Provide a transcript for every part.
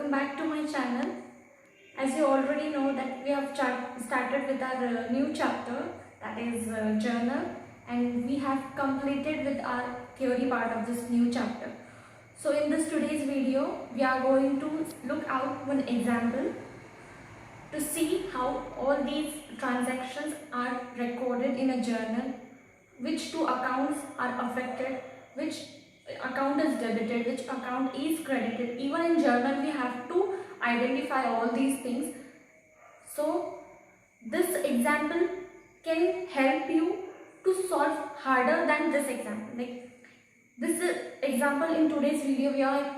welcome back to my channel. As you already know that we have started with our new chapter, that is journal, and we have completed with our theory part of this new chapter. So in this today's video we are going to look out one example to see how all these transactions are recorded in a journal, which two accounts are affected, which account is debited, which account is credited. Even in journal we have to identify all these things. So this example can help you to solve harder than this example. Like this example in today's video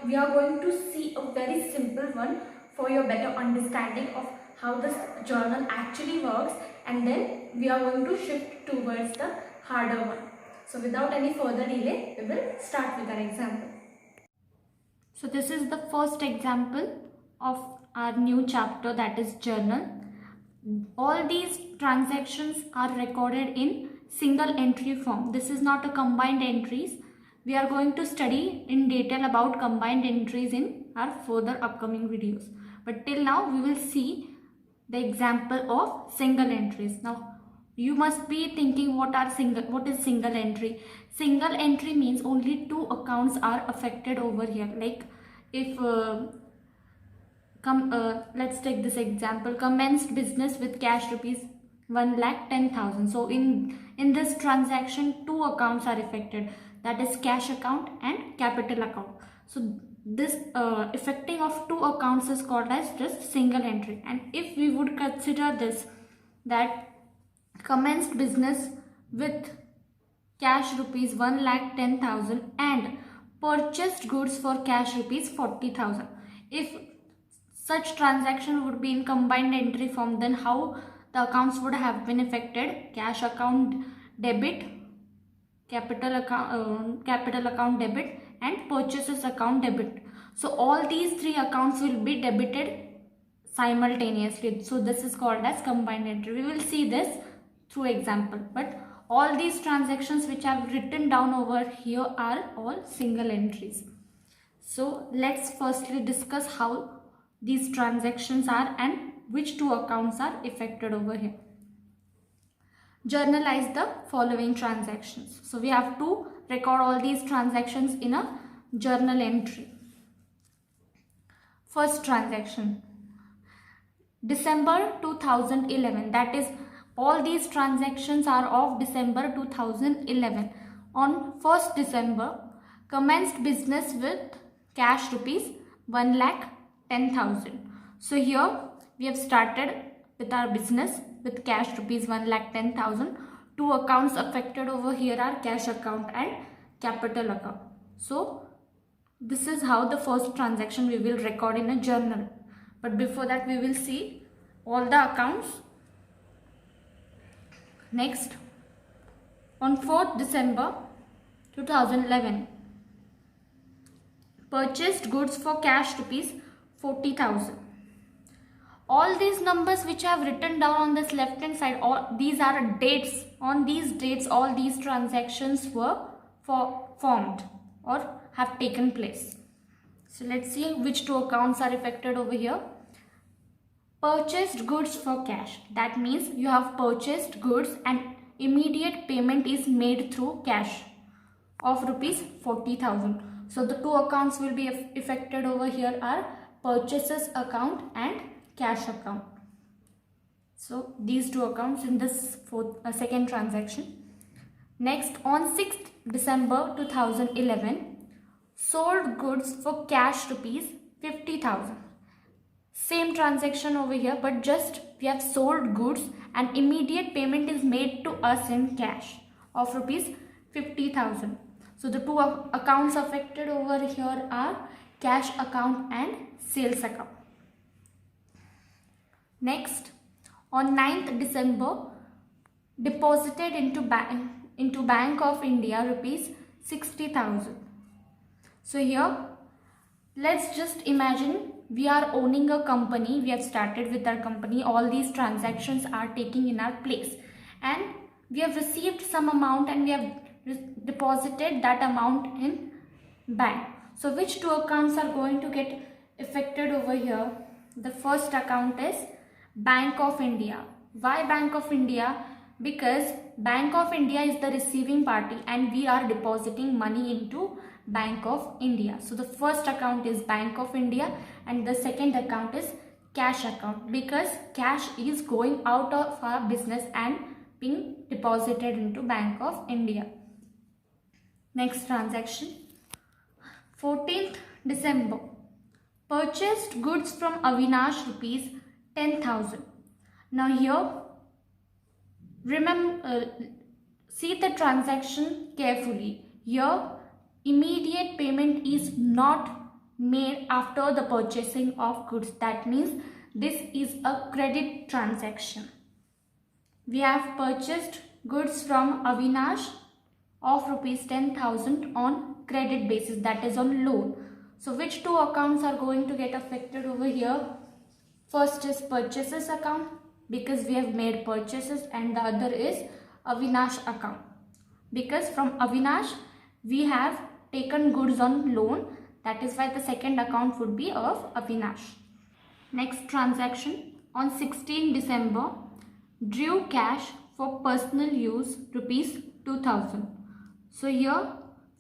we are going to see a very simple one for your better understanding of how this journal actually works, and then we are going to shift towards the harder one. So without any further delay, we will start with our example. So this is the first example of our new chapter, that is journal. All these transactions are recorded in single entry form. This is not a combined entries. We are going to study in detail about combined entries in our further upcoming videos. But till now we will see the example of single entries. Now you must be thinking what is single entry. Single entry means only two accounts are affected over here. Like if let's take this example, commenced business with cash rupees 1,10,000. So in this transaction two accounts are affected, that is cash account and capital account. So this affecting of two accounts is called as just single entry. And if we would consider this, that commenced business with cash rupees 1,10,000 and purchased goods for cash rupees 40,000. If such transaction would be in combined entry form, then how the accounts would have been affected? Cash account debit, capital account debit, and purchases account debit. So all these three accounts will be debited simultaneously. So this is called as combined entry. We will see this through example, but all these transactions which I have written down over here are all single entries. So let's firstly discuss how these transactions are and which two accounts are affected over here. Journalize the following transactions. So we have to record all these transactions in a journal entry. First transaction, December 2011, that is all these transactions are of December 2011. On 1st December, commenced business with cash rupees 1,10,000. So here we have started with our business with cash rupees 1,10,000. Two accounts affected over here are cash account and capital account. So this is how the first transaction we will record in a journal. But before that we will see all the accounts. Next, on 4th December 2011, purchased goods for cash rupees 40,000. All these numbers which I have written down on this left hand side, all these are dates. On these dates all these transactions were formed or have taken place. So let's see which two accounts are affected over here. Purchased goods for cash, that means you have purchased goods and immediate payment is made through cash of rupees 40,000. So the two accounts will be affected over here are purchases account and cash account. So these two accounts in this second transaction. Next, on 6th December 2011, sold goods for cash rupees 50,000. Same transaction over here, but just we have sold goods and immediate payment is made to us in cash of rupees 50,000. So the two accounts affected over here are cash account and sales account. Next, on 9th December, deposited into Bank of India rupees 60,000. So here let's just imagine we are owning a company. We have started with our company. All these transactions are taking in our place, and we have received some amount and we have deposited that amount in bank. So which two accounts are going to get affected over here. The first account is Bank of India. Why Bank of India? Because Bank of India is the receiving party and we are depositing money into Bank of India. So the first account is Bank of India and the second account is cash account, because cash is going out of our business and being deposited into Bank of India. Next transaction, 14th December. Purchased goods from Avinash rupees 10,000. Now here, remember, see the transaction carefully. Here, immediate payment is not made after the purchasing of goods. That means this is a credit transaction. We have purchased goods from Avinash of rupees 10,000 on credit basis, that is on loan. So which two accounts are going to get affected over here? First is purchases account, because we have made purchases, and the other is Avinash account, because from Avinash we have taken goods on loan. That is why the second account would be of Avinash. Next transaction, on 16 December, drew cash for personal use rupees 2,000. So here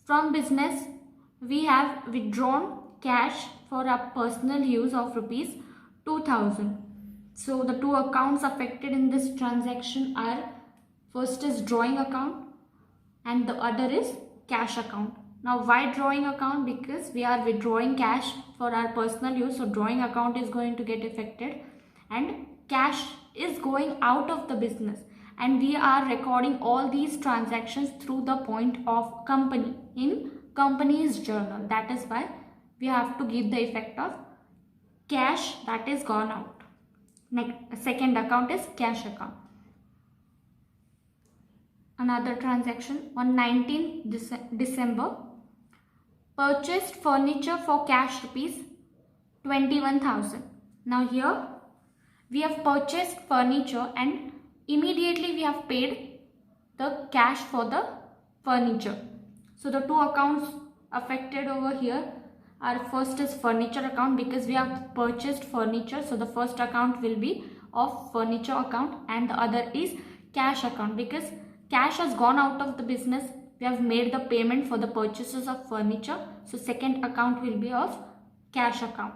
from business we have withdrawn cash for our personal use of rupees 2,000. So the two accounts affected in this transaction are, first is drawing account and the other is cash account. Now why drawing account? Because we are withdrawing cash for our personal use, so drawing account is going to get affected, and cash is going out of the business, and we are recording all these transactions through the point of company in company's journal. That is why we have to give the effect of cash that is gone out. Next, second account is cash account. Another transaction, on 19th December, purchased furniture for cash rupees 21,000. Now here we have purchased furniture and immediately we have paid the cash for the furniture. So the two accounts affected over here are, first is furniture account, because we have purchased furniture, so the first account will be of furniture account, and the other is cash account, because cash has gone out of the business. We have made the payment for the purchases of furniture, so second account will be of cash account.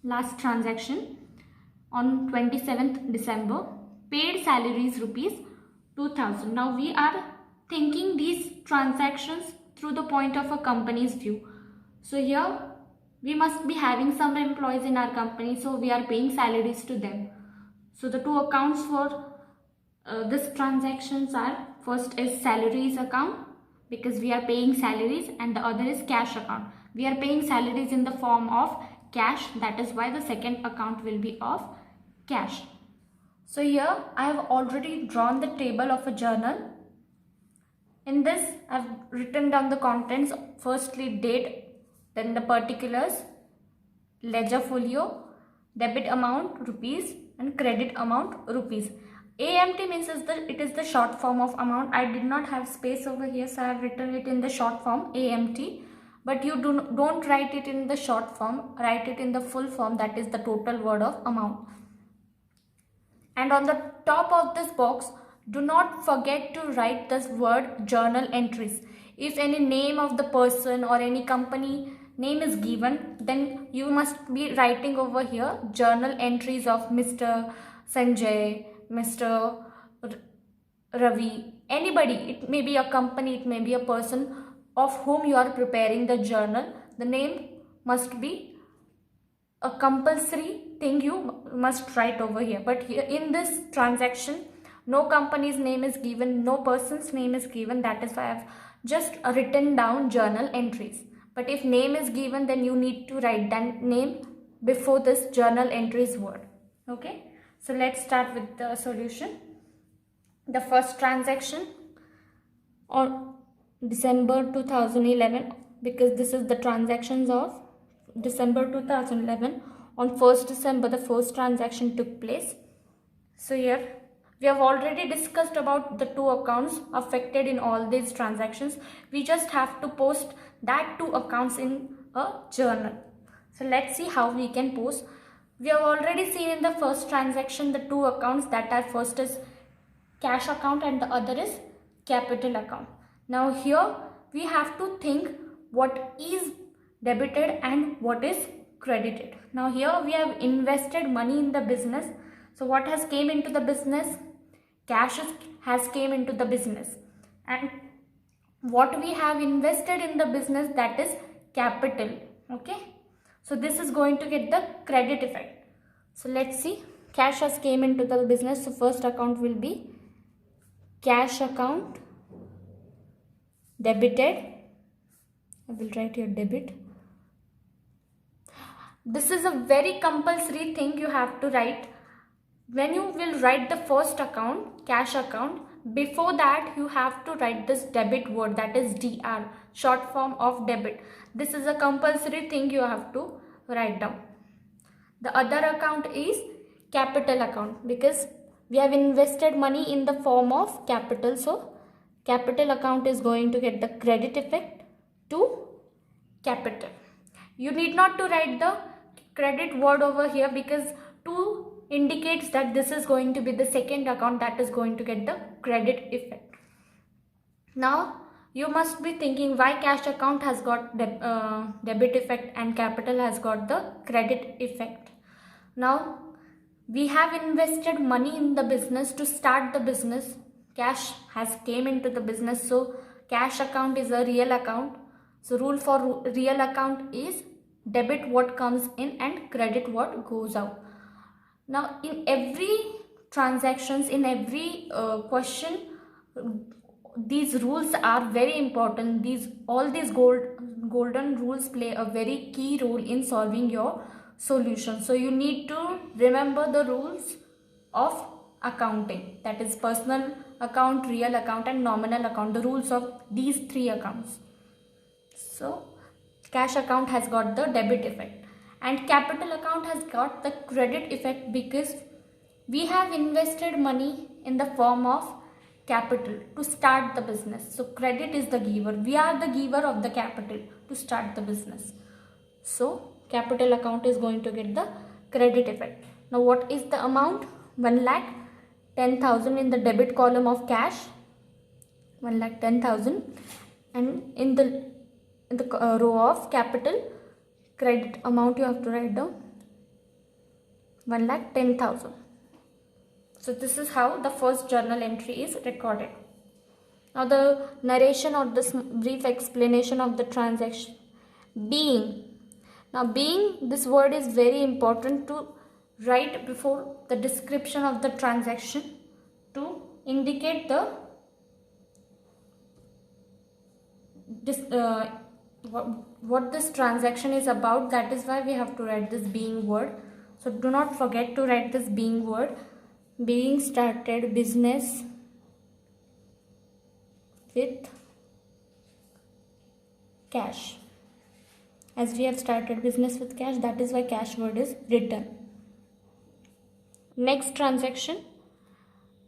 Last transaction, on 27th December, paid salaries rupees 2,000. Now we are thinking these transactions through the point of a company's view. So here we must be having some employees in our company, so we are paying salaries to them. So the two accounts for this transactions are, first is salaries account, because we are paying salaries, and the other is cash account. We are paying salaries in the form of cash, that is why the second account will be of cash. So here I have already drawn the table of a journal. In this I have written down the contents, firstly date, then the particulars, ledger folio, debit amount rupees and credit amount rupees. AMT means it is the short form of amount. I did not have space over here, so I have written it in the short form AMT. But you don't write it in the short form, write it in the full form, that is the total word of amount. And on the top of this box, do not forget to write this word journal entries. If any name of the person or any company name is given, then you must be writing over here journal entries of Mr. Sanjay, Mr. Ravi, anybody. It may be a company, it may be a person of whom you are preparing the journal. The name must be a compulsory thing you must write over here. But here in this transaction, no company's name is given, no person's name is given. That is why I have just written down journal entries. But if name is given, then you need to write that name before this journal entries word. Okay. So let's start with the solution. The first transaction on December 2011, because this is the transactions of December 2011. On 1st December, the first transaction took place. So here we have already discussed about the two accounts affected in all these transactions. We just have to post that two accounts in a journal. So let's see how we can post. We have already seen in the first transaction the two accounts, that are first is cash account and the other is capital account. Now here we have to think what is debited and what is credited. Now here we have invested money in the business. So what has came into the business? Has came into the business, and what we have invested in the business, that is capital. Okay, so this is going to get the credit effect. So let's see, cash has came into the business. So first account will be cash account, debited. I will write here debit. This is a very compulsory thing you have to write. When you will write the first account, cash account, before that you have to write this debit word, that is DR, short form of debit. This is a compulsory thing you have to write down. The other account is capital account, because we have invested money in the form of capital. So capital account is going to get the credit effect to capital. You need not to write the credit word over here, because to indicates that this is going to be the second account that is going to get the credit effect. Now you must be thinking why cash account has got debit effect and capital has got the credit effect. Now we have invested money in the business to start the business. Cash has came into the business, so cash account is a real account. So rule for real account is debit what comes in and credit what goes out. Now in every transactions, in every question, these rules are very important. All these golden rules play a very key role in solving your solution. So you need to remember the rules of accounting, that is personal account, real account and nominal account, the rules of these three accounts. So cash account has got the debit effect and capital account has got the credit effect, because we have invested money in the form of capital to start the business. So credit is the giver. We are the giver of the capital to start the business. So capital account is going to get the credit effect. Now what is the amount? 1,10,000 in the debit column of cash, 1,10,000, and in the row of capital, credit amount you have to write down 1,10,000. So this is how the first journal entry is recorded. Now the narration or this brief explanation of the transaction. Being. Now being, this word is very important to write before the description of the transaction to indicate the what this transaction is about. That is why we have to write this being word. So do not forget to write this being word. Being started business with cash. As we have started business with cash, that is why cash word is written. Next transaction.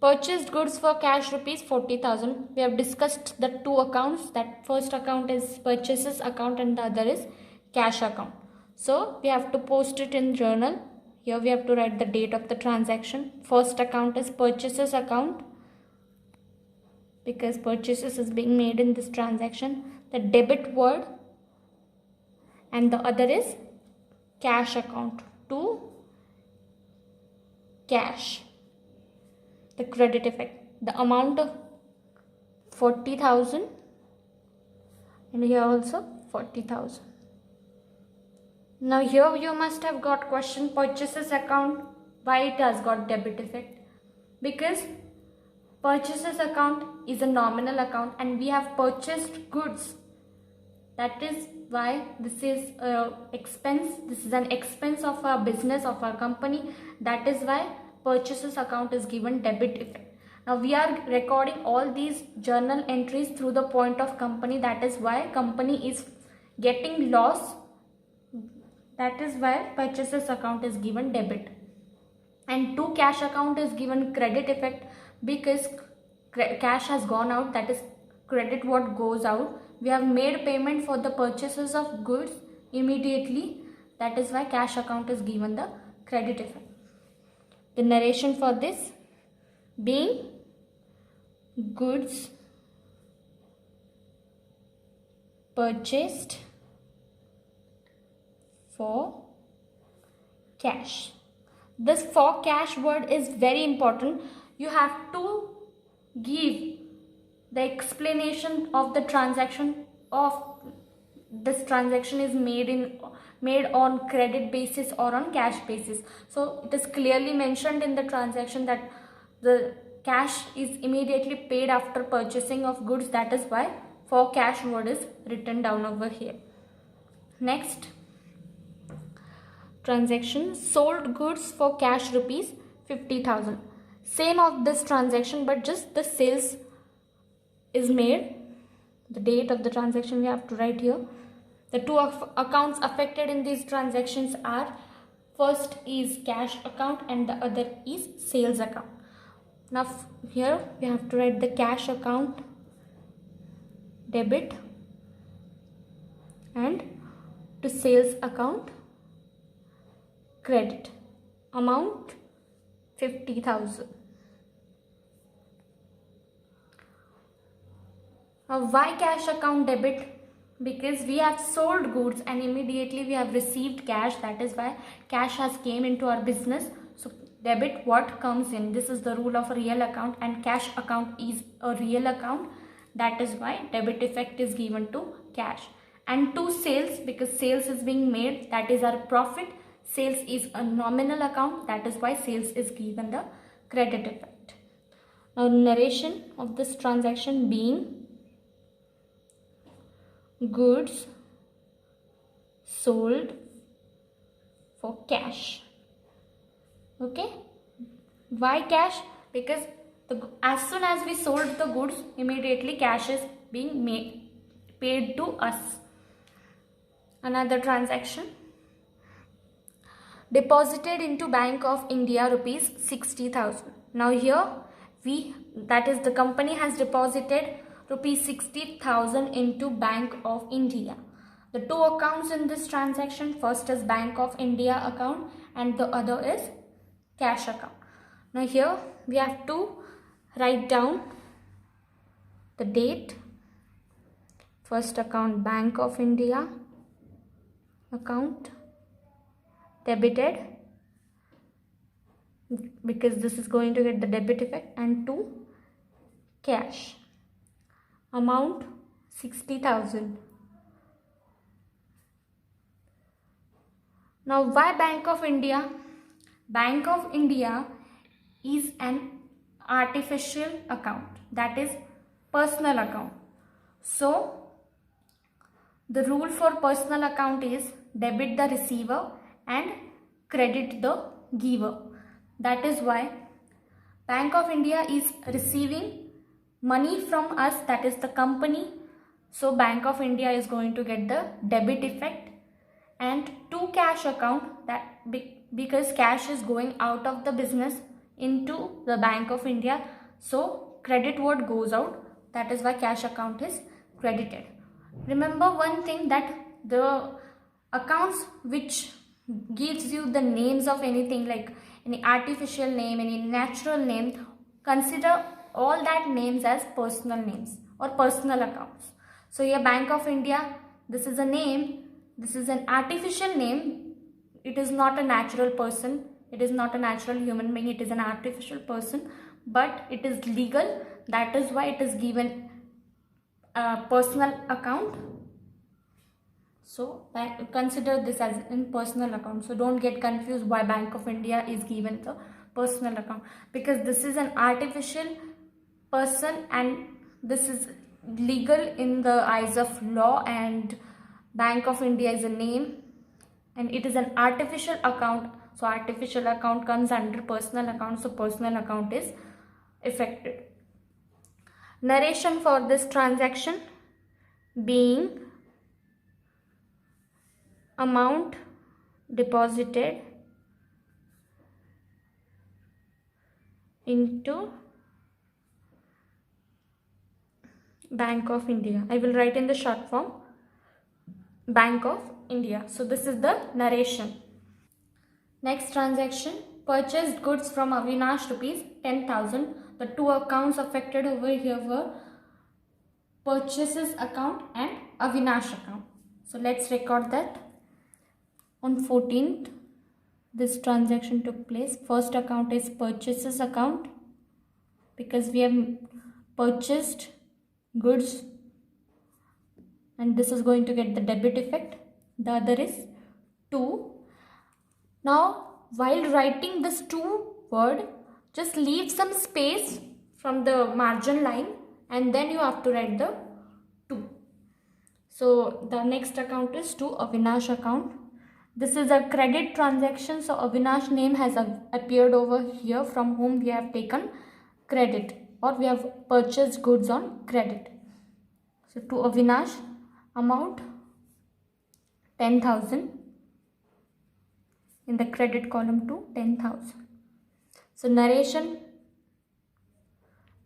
Purchased goods for cash rupees 40,000. We have discussed the two accounts. That first account is purchases account and the other is cash account. So we have to post it in journal. Here we have to write the date of the transaction. First account is purchases account, because purchases is being made in this transaction. The debit word, and the other is cash account to cash. The credit effect, the amount of 40,000 and here also 40,000. Now here you must have got question, purchases account, why it has got debit effect? Because purchases account is a nominal account and we have purchased goods. That is why this is expense. This is an expense of our business, of our company. That is why purchases account is given debit effect. Now we are recording all these journal entries through the point of company. That is why company is getting loss. That is why purchases account is given debit. And to cash account is given credit effect, because cash has gone out, that is credit what goes out. We have made payment for the purchases of goods immediately, That is why cash account is given the credit effect. The narration for this being goods purchased for cash. This for cash word is very important. You have to give the explanation of the transaction of this transaction is made on credit basis or on cash basis. So it is clearly mentioned in the transaction that the cash is immediately paid after purchasing of goods. That is why for cash word is written down over here. Next transaction, sold goods for cash rupees 50,000. Same of this transaction, but just the sales is made. The date of the transaction we have to write here. The two accounts affected in these transactions are, first is cash account and the other is sales account. Now here we have to write the cash account debit and to sales account credit. Amount 50,000. Now why cash account debit? Because we have sold goods and immediately we have received cash. That is why cash has came into our business. So debit what comes in. This is the rule of a real account, and cash account is a real account. That is why debit effect is given to cash. And to sales, because sales is being made, that is our profit. Sales is a nominal account. That is why sales is given the credit effect. Now narration of this transaction being goods sold for cash. Okay, why cash? Because as soon as we sold the goods, immediately cash is being paid to us. Another transaction, deposited into Bank of India rupees 60,000. Now here that is the company has deposited rupees 60,000 into Bank of India. The two accounts in this transaction, first is Bank of India account and the other is cash account. Now here we have to write down the date. First account Bank of India account debited, because this is going to get the debit effect, and to cash. Amount 60,000. Now why Bank of India? Bank of India is an artificial account, that is personal account. So the rule for personal account is debit the receiver and credit the giver. That is why Bank of India is receiving money from us, that is the company. So Bank of India is going to get the debit effect. And to cash account, that because cash is going out of the business into the Bank of India, so credit word goes out. That is why cash account is credited. Remember one thing, that the accounts which gives you the names of anything, like any artificial name, any natural name, consider all that names as personal names or personal accounts. So here Bank of India, this is a name, this is an artificial name. It is not a natural person, it is not a natural human being, it is an artificial person, but it is legal. That is why it is given a personal account. So consider this as in personal account. So don't get confused why Bank of India is given the personal account, because this is an artificial person and this is legal in the eyes of law, and Bank of India is a name and it is an artificial account. So artificial account comes under personal account, so personal account is affected. Narration for this transaction being amount deposited into Bank of India. I will write in the short form Bank of India. So this is the narration. Next transaction, purchased goods from Avinash rupees 10,000. The two accounts affected over here were purchases account and Avinash account. So let's record that. On 14th, this transaction took place. First account is purchases account because we have purchased goods and this is going to get the debit effect. The other is 2. Now while writing this 2 word, just leave some space from the margin line and then you have to write the 2. So the next account is to Avinash account. This is a credit transaction, so Avinash name has appeared over here from whom we have taken credit or we have purchased goods on credit. So to Avinash, amount 10,000 in the credit column to 10,000. So narration.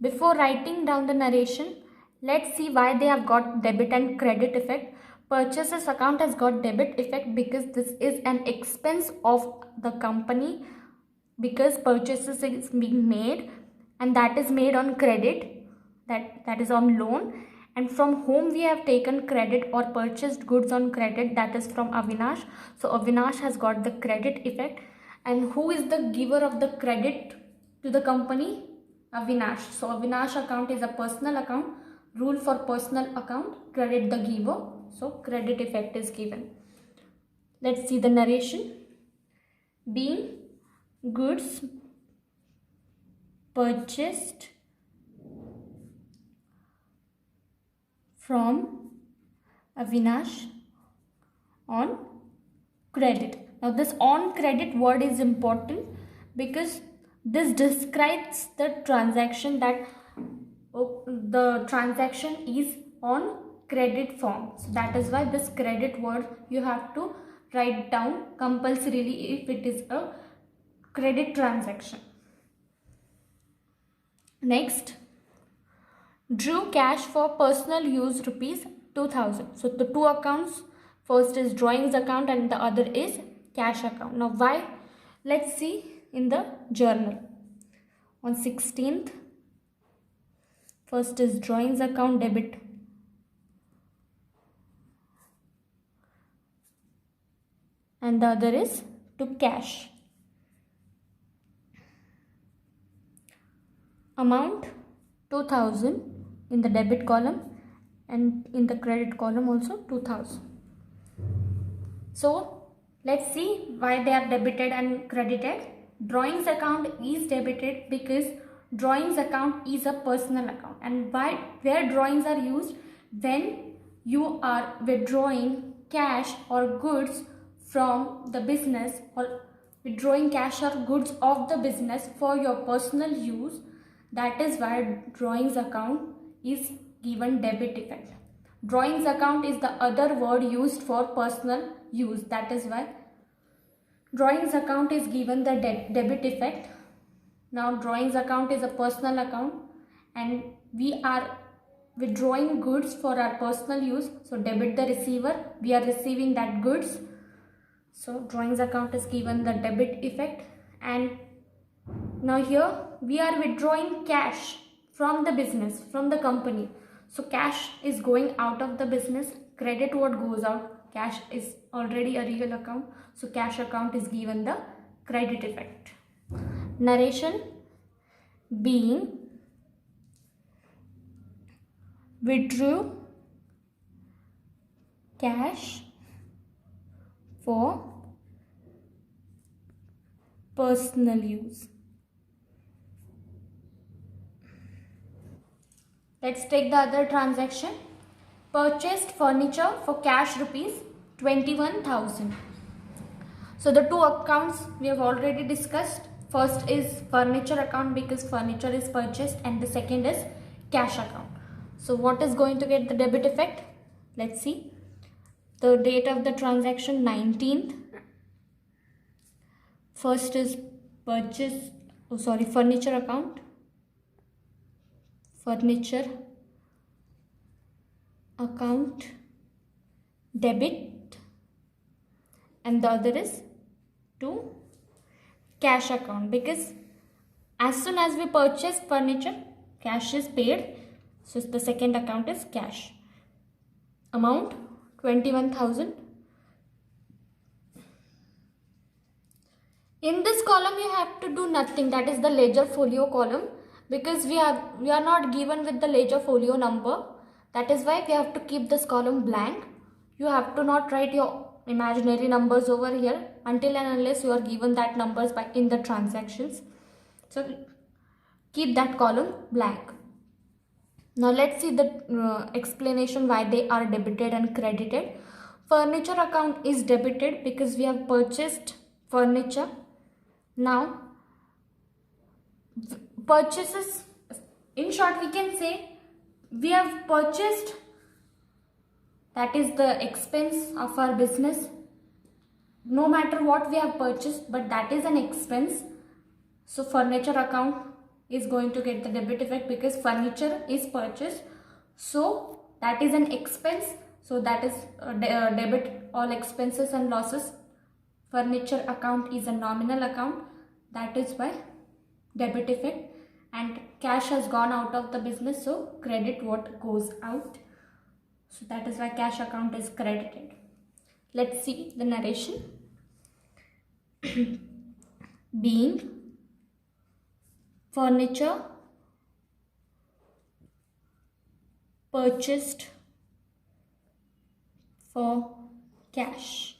Before writing down the narration, let's see why they have got debit and credit effect. Purchases account has got debit effect because this is an expense of the company, because purchases is being made and that is made on credit, that is on loan, and from whom we have taken credit or purchased goods on credit, that is from Avinash. So Avinash has got the credit effect. And who is the giver of the credit to the company? Avinash. So Avinash account is a personal account. Rule for personal account, credit the giver. So credit effect is given. Let's see the narration. Being goods purchased from Avinash on credit. Now this on credit word is important because this describes the transaction, that the transaction is on credit form. So that is why this credit word you have to write down compulsorily if it is a credit transaction. Next, drew cash for personal use rupees 2,000. So the two accounts, first is drawings account and the other is cash account. Now why? Let's see in the journal. On 16th, first is drawings account debit. And the other is to cash. Amount 2,000 in the debit column and in the credit column also 2,000. So let's see why they are debited and credited. Drawings account is debited because drawings account is a personal account, and where drawings are used when you are withdrawing cash or goods from the business or withdrawing cash or goods of the business for your personal use. That is why drawings account is given debit effect. Drawings account is the other word used for personal use. That is why drawings account is given the debit effect. Now drawings account is a personal account and we are withdrawing goods for our personal use. So debit the receiver, we are receiving that goods. So drawings account is given the debit effect. And now here we are withdrawing cash from the business, from the company. So cash is going out of the business, credit word goes out, cash is already a real account. So cash account is given the credit effect. Narration. Being withdrew cash for personal use. Let's take the other transaction. Purchased furniture for cash rupees 21,000. So the two accounts we have already discussed. First is furniture account because furniture is purchased, and the second is cash account. So what is going to get the debit effect? Let's see. The date of the transaction 19th. First is furniture account. Furniture account debit and the other is to cash account, because as soon as we purchase furniture, cash is paid. So the second account is cash. Amount 21,000. In this column you have to do nothing, that is the ledger folio column, because we are not given with the ledger folio number. That is why we have to keep this column blank. You have to not write your imaginary numbers over here until and unless you are given that numbers in the transactions. So keep that column blank. Now let's see the explanation why they are debited and credited. Furniture account is debited because we have purchased furniture. Now purchases, in short we can say we have purchased, that is the expense of our business. No matter what we have purchased, but that is an expense. So furniture account is going to get the debit effect because furniture is purchased. So that is an expense. So that is debit all expenses and losses. Furniture account is a nominal account. That is why debit effect. And cash has gone out of the business, so credit what goes out. So that is why cash account is credited. Let's see the narration. Being furniture purchased for cash.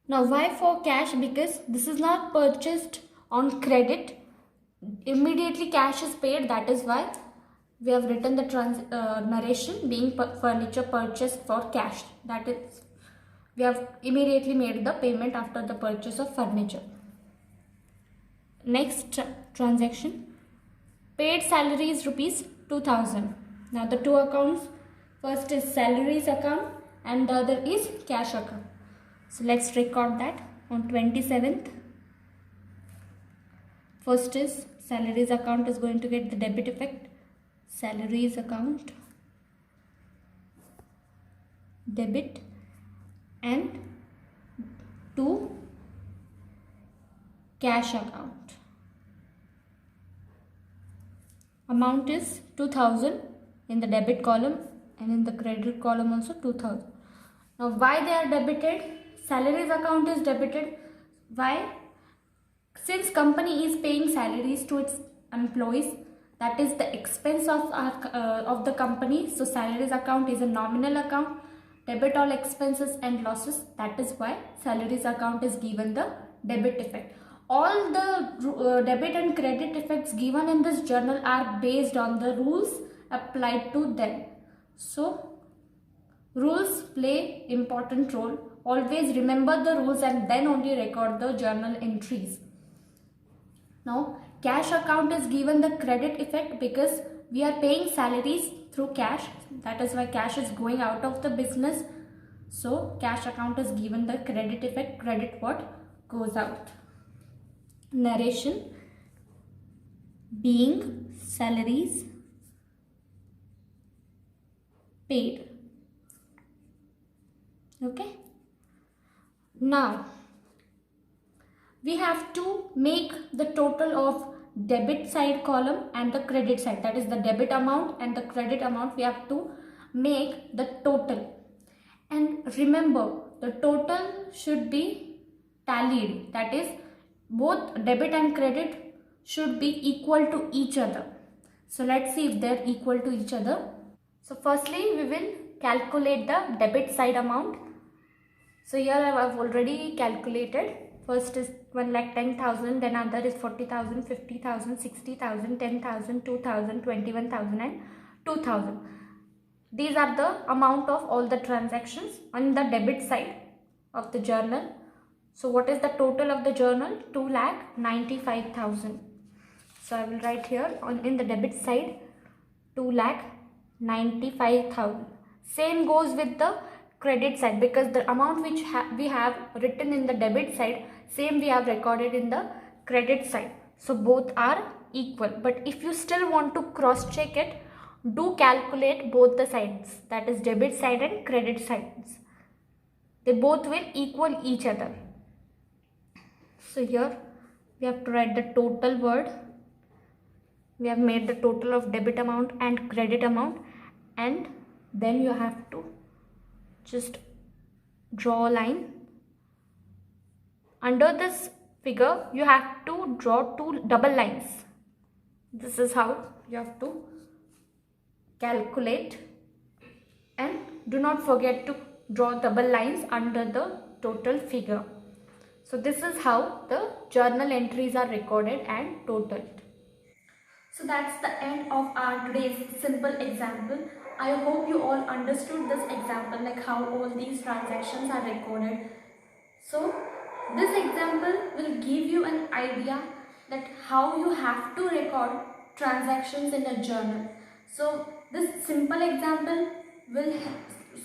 Now why for cash? Because this is not purchased on credit. Immediately cash is paid. That is why we have written the narration being furniture purchased for cash. That is, we have immediately made the payment after the purchase of furniture. Next transaction. Paid salary is rupees 2,000. Now the two accounts, first is salaries account and the other is cash account. So let's record that on 27th. First is salaries account is going to get the debit effect. Salaries account debit, and to cash account. Amount is 2,000 in the debit column and in the credit column also 2,000. Now why they are debited? Salaries account is debited. Why? Since company is paying salaries to its employees, that is the expense of the company. So salaries account is a nominal account. Debit all expenses and losses. That is why salaries account is given the debit effect. All the debit and credit effects given in this journal are based on the rules applied to them. So rules play important role. Always remember the rules and then only record the journal entries. Now cash account is given the credit effect because we are paying salaries through cash. That is why cash is going out of the business. So cash account is given the credit effect. Credit what goes out. Narration. Being salaries paid. Okay. Now we have to make the total of debit side column and the credit side. That is the debit amount and the credit amount. We have to make the total. And remember, the total should be tallied. That is, both debit and credit should be equal to each other. So let's see if they're equal to each other. So firstly, we will calculate the debit side amount. So here I have already calculated. First is 1,10,000, then other is 40,000, 50,000, 60,000, 10,000, 2,000, 21,000 and 2,000. These are the amount of all the transactions on the debit side of the journal. So what is the total of the journal? 2,95,000. So I will write here in the debit side 2,95,000. Same goes with the credit side, because the amount which we have written in the debit side, same we have recorded in the credit side. So both are equal. But if you still want to cross check it, do calculate both the sides, that is debit side and credit sides. They both will equal each other. So here we have to write the total word. We have made the total of debit amount and credit amount, and then you have to just draw a line. Under this figure you have to draw two double lines. This is how you have to calculate, and do not forget to draw double lines under the total figure. So this is how the journal entries are recorded and totaled. So that's the end of our today's simple example. I hope you all understood this example, like how all these transactions are recorded. So this example will give you an idea that how you have to record transactions in a journal. So this simple example will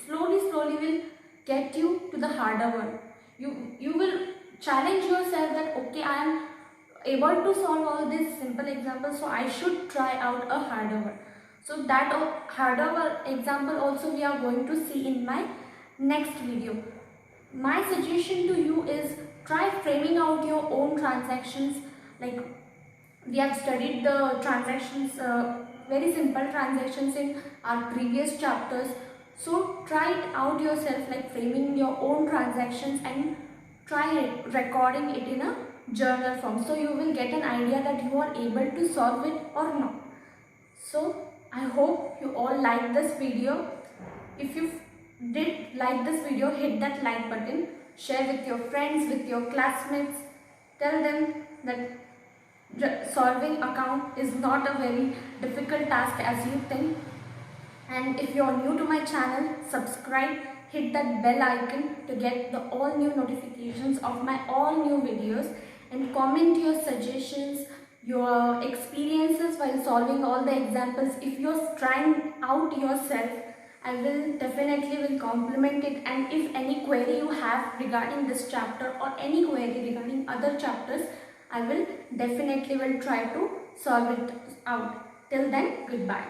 slowly will get you to the harder one. You will challenge yourself that okay, I am able to solve all these simple examples, so I should try out a harder one. So that harder example also we are going to see in my next video. My suggestion to you is try framing out your own transactions. Like we have studied the transactions, very simple transactions in our previous chapters. So try it out yourself, like framing your own transactions, and try recording it in a journal form, so you will get an idea that you are able to solve it or not. So I hope you all like this video. If you did like this video, hit that like button, share with your friends, with your classmates, tell them that solving account is not a very difficult task as you think. And if you are new to my channel, subscribe, hit that bell icon to get the all new notifications of my all new videos, and comment your suggestions, your experiences while solving all the examples. If you're trying out yourself, I will definitely compliment it, and if any query you have regarding this chapter or any query regarding other chapters, I will definitely try to solve it out. Till then, goodbye.